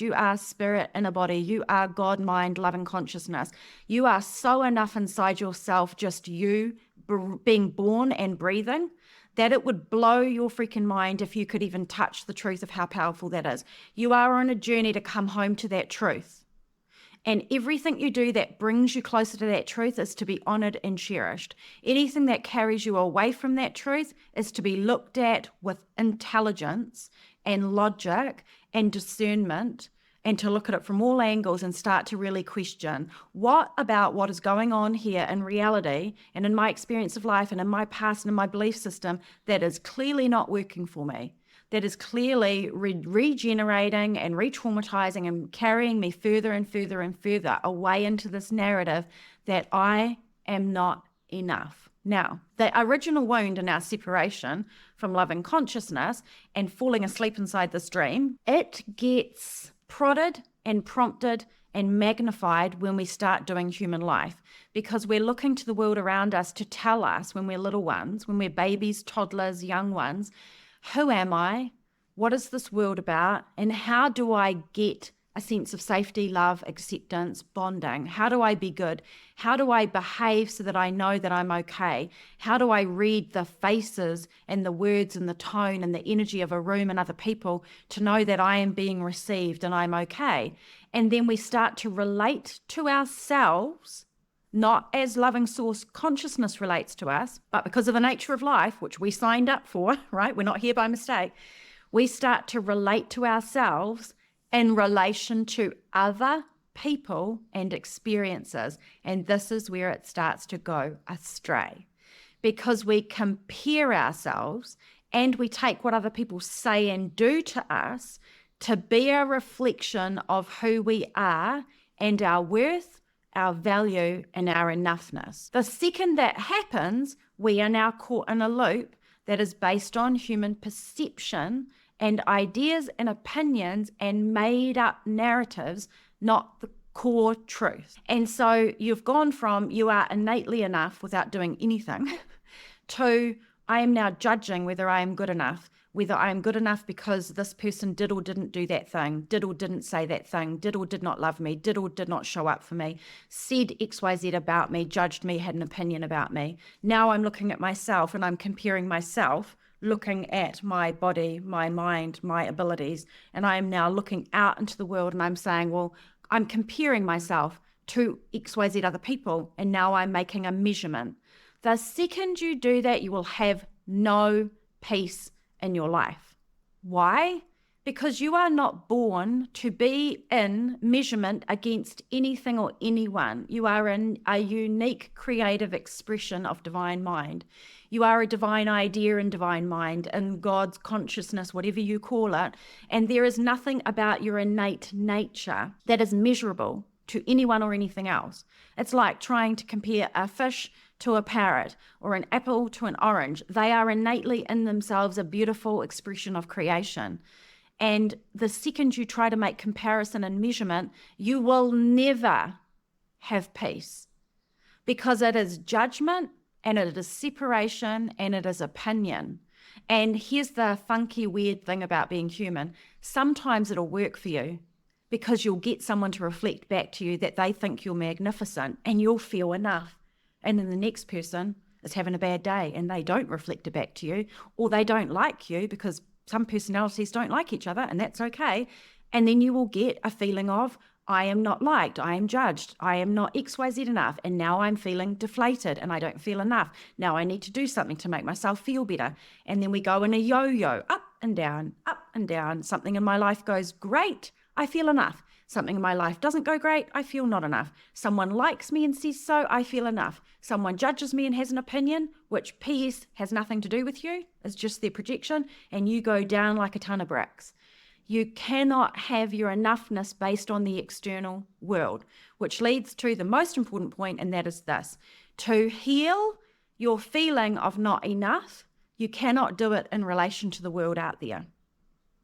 You are spirit in a body. You are God, mind, loving consciousness. You are so enough inside yourself, just you being born and breathing, that it would blow your freaking mind if you could even touch the truth of how powerful that is. You are on a journey to come home to that truth. And everything you do that brings you closer to that truth is to be honored and cherished. Anything that carries you away from that truth is to be looked at with intelligence and logic and discernment, and to look at it from all angles and start to really question what about what is going on here in reality and in my experience of life and in my past and in my belief system that is clearly not working for me, that is clearly regenerating and re-traumatizing and carrying me further and further and further away into this narrative that I am not enough. Now, the original wound in our separation from loving consciousness and falling asleep inside this dream, it gets prodded and prompted and magnified when we start doing human life, because we're looking to the world around us to tell us when we're little ones, when we're babies, toddlers, young ones, who am I? What is this world about? And how do I get a sense of safety, love, acceptance, bonding? How do I be good? How do I behave so that I know that I'm okay? How do I read the faces and the words and the tone and the energy of a room and other people to know that I am being received and I'm okay? And then we start to relate to ourselves, not as loving source consciousness relates to us, but because of the nature of life, which we signed up for, right? We're not here by mistake. We start to relate to ourselves in relation to other people and experiences. And this is where it starts to go astray, because we compare ourselves and we take what other people say and do to us to be a reflection of who we are and our worth, our value, and our enoughness. The second that happens, we are now caught in a loop that is based on human perception and ideas and opinions and made up narratives, not the core truth. And so you've gone from you are innately enough without doing anything to I am now judging whether I am good enough, whether I am good enough because this person did or didn't do that thing, did or didn't say that thing, did or did not love me, did or did not show up for me, said XYZ about me, judged me, had an opinion about me. Now I'm looking at myself and I'm comparing myself, looking at my body, my mind, my abilities, and I am now looking out into the world and I'm saying, well, I'm comparing myself to XYZ other people, and now I'm making a measurement. The second you do that, you will have no peace in your life. Why? Because you are not born to be in measurement against anything or anyone. You are a unique creative expression of divine mind. You are a divine idea and divine mind and God's consciousness, whatever you call it. And there is nothing about your innate nature that is measurable to anyone or anything else. It's like trying to compare a fish to a parrot or an apple to an orange. They are innately in themselves a beautiful expression of creation. And the second you try to make comparison and measurement, you will never have peace, because it is judgment and it is separation and it is opinion. And here's the funky, weird thing about being human. Sometimes it'll work for you because you'll get someone to reflect back to you that they think you're magnificent and you'll feel enough. And then the next person is having a bad day and they don't reflect it back to you, or they don't like you, because some personalities don't like each other, and that's okay. And then you will get a feeling of, I am not liked, I am judged, I am not XYZ enough, and now I'm feeling deflated and I don't feel enough. Now I need to do something to make myself feel better. And then we go in a yo-yo, up and down, up and down. Something in my life goes great, I feel enough. Something in my life doesn't go great, I feel not enough. Someone likes me and says so, I feel enough. Someone judges me and has an opinion, which PS has nothing to do with you, it's just their projection, and you go down like a ton of bricks. You cannot have your enoughness based on the external world, which leads to the most important point, and that is this. To heal your feeling of not enough, you cannot do it in relation to the world out there.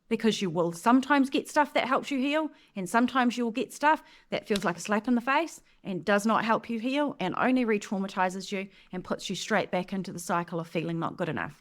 Because you will sometimes get stuff that helps you heal, and sometimes you'll get stuff that feels like a slap in the face and does not help you heal and only re-traumatizes you and puts you straight back into the cycle of feeling not good enough.